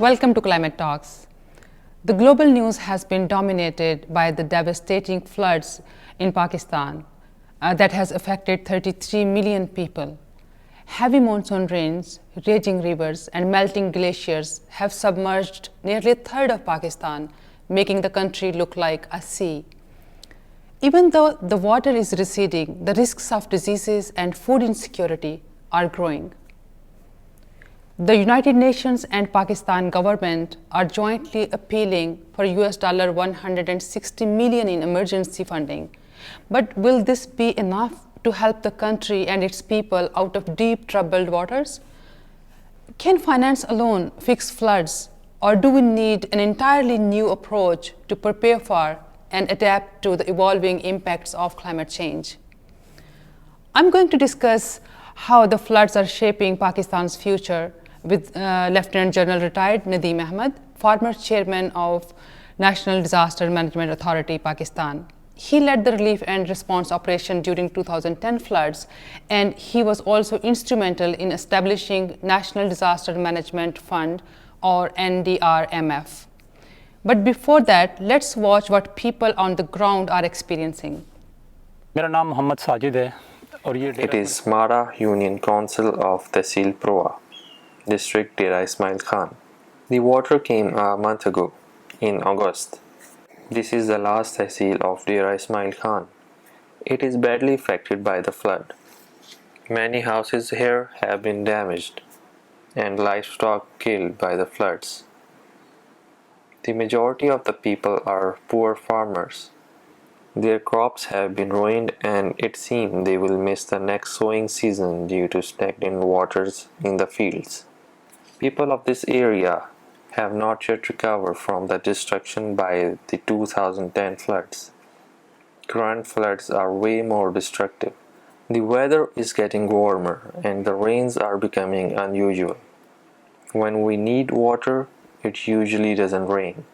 Welcome to Climate Talks. The global news has been dominated by the devastating floods in Pakistan that has affected 33 million people. Heavy monsoon rains, raging rivers, and melting glaciers have submerged nearly a third of Pakistan, making the country look like a sea. Even though the water is receding, the risks of diseases and food insecurity are growing. The United Nations and Pakistan government are jointly appealing for $160 million in emergency funding. But will this be enough to help the country and its people out of deep troubled waters? Can finance alone fix floods, or do we need an entirely new approach to prepare for and adapt to the evolving impacts of climate change? I'm going to discuss how the floods are shaping Pakistan's future with Lieutenant General retired Nadeem Ahmed, former chairman of National Disaster Management Authority, Pakistan. He led the relief and response operation during 2010 floods, and he was also instrumental in establishing National Disaster Management Fund, or NDRMF. But before that, let's watch what people on the ground are experiencing. It is Mara Union Council of Tehsil Proa, District Dera Ismail Khan. The water came a month ago, in August. This is the last tehsil of Dera Ismail Khan. It is badly affected by the flood. Many houses here have been damaged and livestock killed by the floods. The majority of the people are poor farmers. Their crops have been ruined, and it seems they will miss the next sowing season due to stagnant waters in the fields. People of this area have not yet recovered from the destruction by the 2010 floods. Current floods are way more destructive. The weather is getting warmer and the rains are becoming unusual. When we need water, it usually doesn't rain.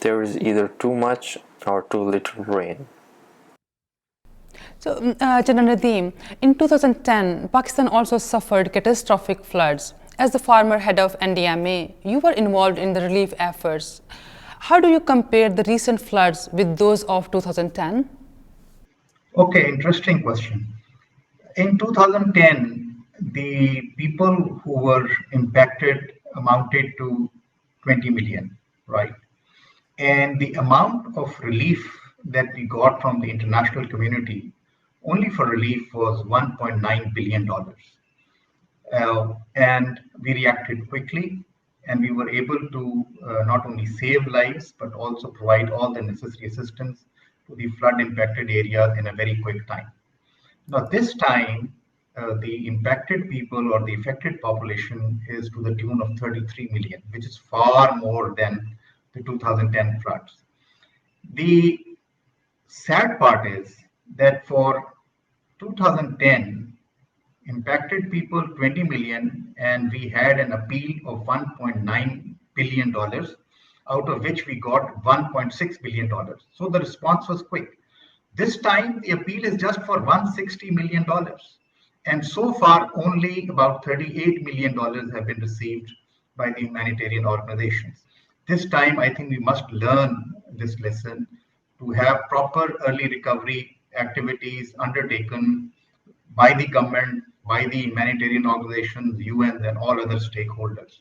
There is either too much or too little rain. So, General Nadeem, in 2010, Pakistan also suffered catastrophic floods. As the former head of NDMA, you were involved in the relief efforts. How do you compare the recent floods with those of 2010? Okay, interesting question. In 2010, the people who were impacted amounted to 20 million, right? And the amount of relief that we got from the international community only for relief was $1.9 billion. And we reacted quickly, and we were able to not only save lives but also provide all the necessary assistance to the flood impacted areas in a very quick time. Now this time the impacted people or the affected population is to the tune of 33 million, which is far more than the 2010 floods. The sad part is that for 2010 impacted people 20 million, and we had an appeal of $1.9 billion, out of which we got $1.6 billion. So the response was quick. This time the appeal is just for $160 million, and so far only about $38 million have been received by the humanitarian organizations. This time I think we must learn this lesson to have proper early recovery activities undertaken by the government, by the humanitarian organizations, UN, and all other stakeholders.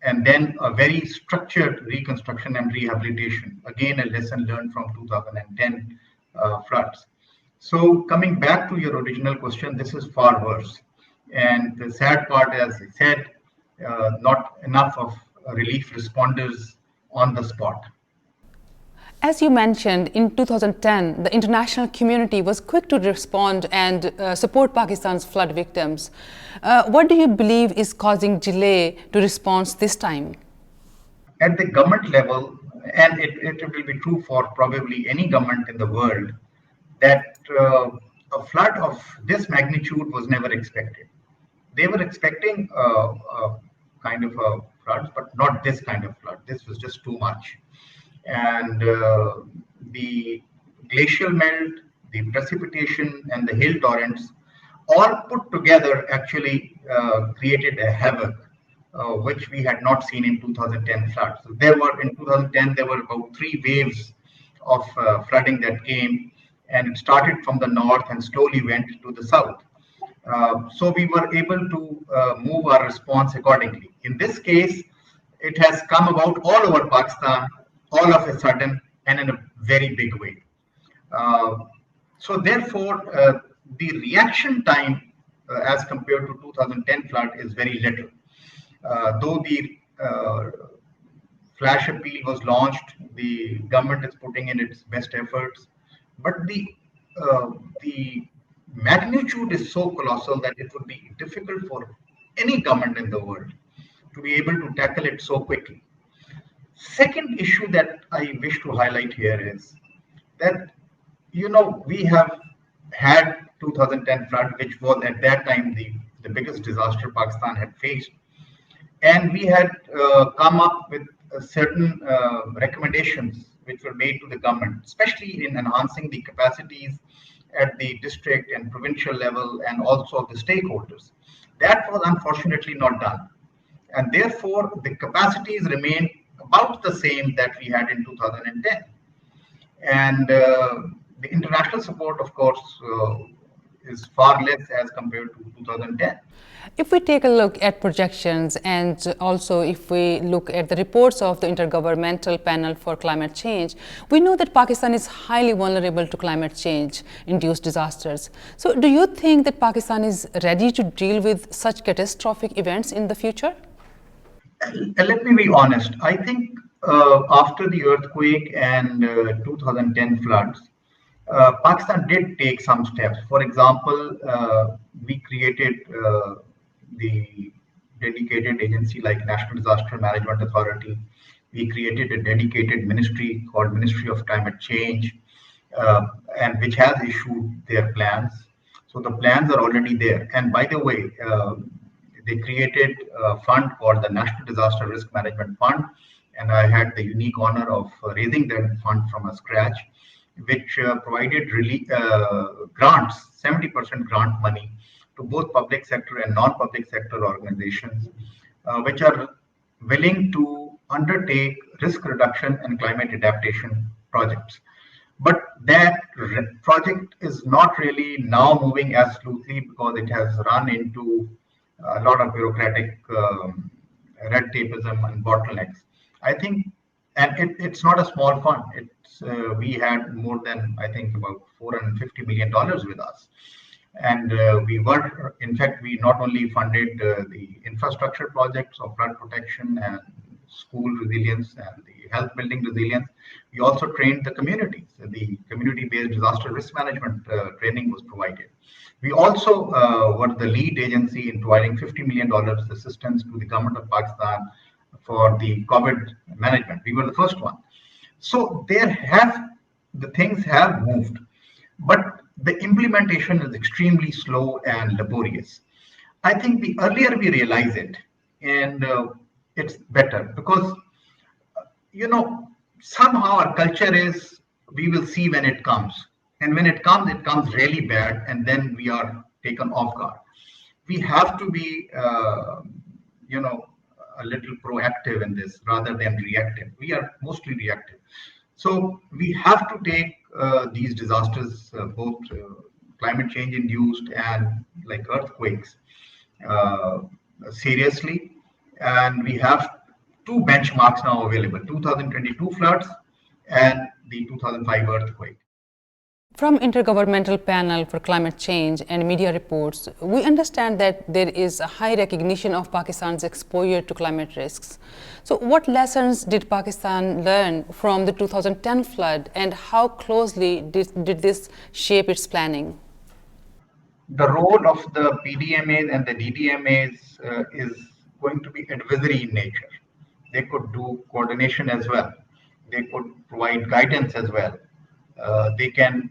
And then a very structured reconstruction and rehabilitation. Again, a lesson learned from 2010 floods. So coming back to your original question, this is far worse. And the sad part, as I said, not enough of relief responders on the spot. As you mentioned, in 2010, the international community was quick to respond and support Pakistan's flood victims. What do you believe is causing delay to response this time? At the government level, and it will be true for probably any government in the world, that a flood of this magnitude was never expected. They were expecting a kind of a flood, but not this kind of flood. This was just too much. And the glacial melt, the precipitation, and the hail torrents all put together actually created a havoc which we had not seen in 2010 floods. So there were in 2010 there were about three waves of flooding that came, and it started from the north and slowly went to the south. So we were able to move our response accordingly. In this case, it has come about all over Pakistan, all of a sudden, and in a very big way. Uh, so therefore, the reaction time as compared to 2010 flood is very little. Though the flash appeal was launched, the government is putting in its best efforts, but the magnitude is so colossal that it would be difficult for any government in the world to be able to tackle it so quickly. Second issue that I wish to highlight here is that we have had 2010 flood, which was at that time the biggest disaster Pakistan had faced, and we had come up with certain recommendations which were made to the government, especially in enhancing the capacities at the district and provincial level and also the stakeholders. That was unfortunately not done. And therefore, the capacities remain about the same that we had in 2010. And the international support, of course, is far less as compared to 2010. If we take a look at projections and also if we look at the reports of the Intergovernmental Panel for Climate Change, we know that Pakistan is highly vulnerable to climate change induced disasters. So do you think that Pakistan is ready to deal with such catastrophic events in the future? Let me be honest. I think after the earthquake and 2010 floods, Pakistan did take some steps. For example, we created the dedicated agency like National Disaster Management Authority. We created a dedicated ministry called Ministry of Climate Change, and which has issued their plans. So the plans are already there. And by the way, they created a fund called the National Disaster Risk Management Fund, and I had the unique honor of raising that fund from a scratch, which provided grants, 70% grant money to both public sector and non-public sector organizations, which are willing to undertake risk reduction and climate adaptation projects. But that project is not really now moving as smoothly because it has run into a lot of bureaucratic red tapeism and bottlenecks. I think, and it's not a small fund. It's we had more than I think about $450 million with us, and we were, in fact, we not only funded the infrastructure projects of flood protection and school resilience and the health building resilience, we also trained the communities. The community-based disaster risk management training was provided. We also were the lead agency in providing $50 million assistance to the government of Pakistan for the COVID management. We were the first one. So the things have moved, but the implementation is extremely slow and laborious. I think the earlier we realize it, and it's better because, somehow our culture is we will see when it comes. And when it comes really bad, and then we are taken off guard. We have to be, a little proactive in this rather than reactive. We are mostly reactive. So we have to take these disasters, both climate change induced and like earthquakes, seriously. And we have two benchmarks now available, 2022 floods and the 2005 earthquake. From Intergovernmental Panel for Climate Change and media reports, we understand that there is a high recognition of Pakistan's exposure to climate risks. So what lessons did Pakistan learn from the 2010 flood, and how closely did this shape its planning? The role of the PDMAs and the DDMAs is going to be advisory in nature. They could do coordination as well. They could provide guidance as well. They can,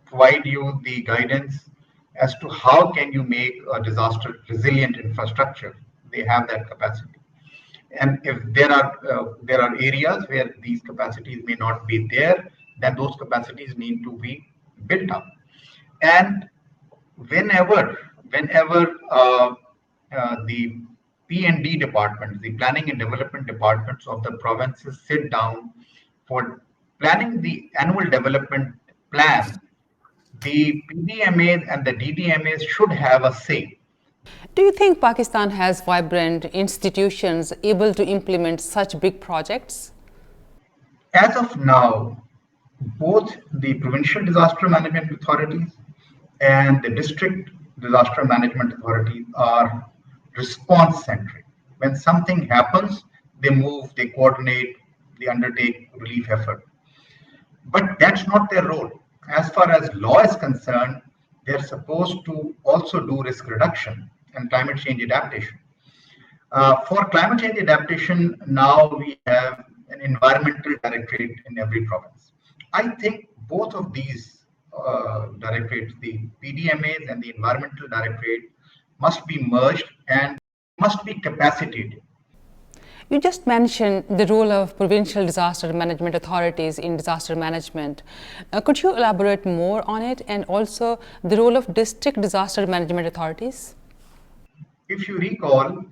provide you the guidance as to how can you make a disaster resilient infrastructure. They have that capacity. And if there are areas where these capacities may not be there, then those capacities need to be built up. And whenever the P&D departments, the planning and development departments of the provinces sit down for planning the annual development plan, the PDMAs and the DDMAs should have a say. Do you think Pakistan has vibrant institutions able to implement such big projects? As of now, both the provincial disaster management authorities and the district disaster management authorities are response centric. When something happens, they move, they coordinate, they undertake relief effort. But that's not their role. As far as law is concerned, they're supposed to also do risk reduction and climate change adaptation. For climate change adaptation, now we have an environmental directorate in every province. I think both of these directorates, the PDMAs and the environmental directorate, must be merged and must be capacitated. You just mentioned the role of provincial disaster management authorities in disaster management. Could you elaborate more on it, and also the role of district disaster management authorities? If you recall,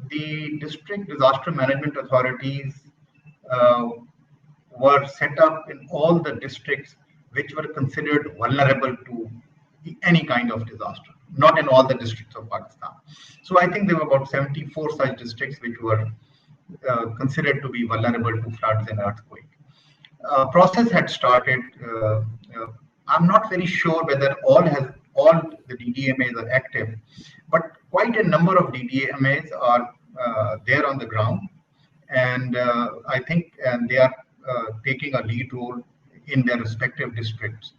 the district disaster management authorities were set up in all the districts which were considered vulnerable to any kind of disaster, not in all the districts of Pakistan. So I think there were about 74 such districts which were considered to be vulnerable to floods and earthquake. Process had started. I'm not very sure whether all the DDMAs are active, but quite a number of DDMAs are there on the ground, and I think they are taking a lead role in their respective districts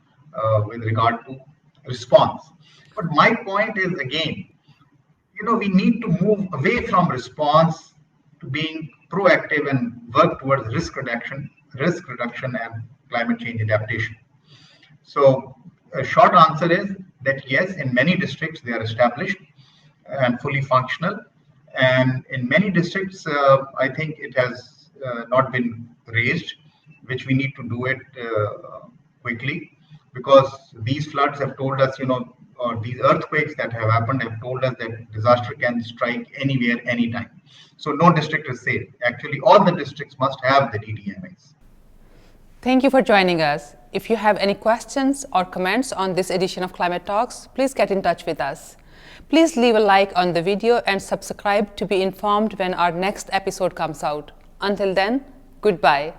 with regard to response. But my point is, again, we need to move away from response to being proactive and work towards risk reduction and climate change adaptation. So a short answer is that yes, in many districts they are established and fully functional, and in many districts I think it has not been raised, which we need to do it quickly, because these floods have told us, or these earthquakes that have happened have told us that disaster can strike anywhere, anytime. So no district is safe. Actually, all the districts must have the DDMAs. Thank you for joining us. If you have any questions or comments on this edition of Climate Talks, please get in touch with us. Please leave a like on the video and subscribe to be informed when our next episode comes out. Until then, goodbye.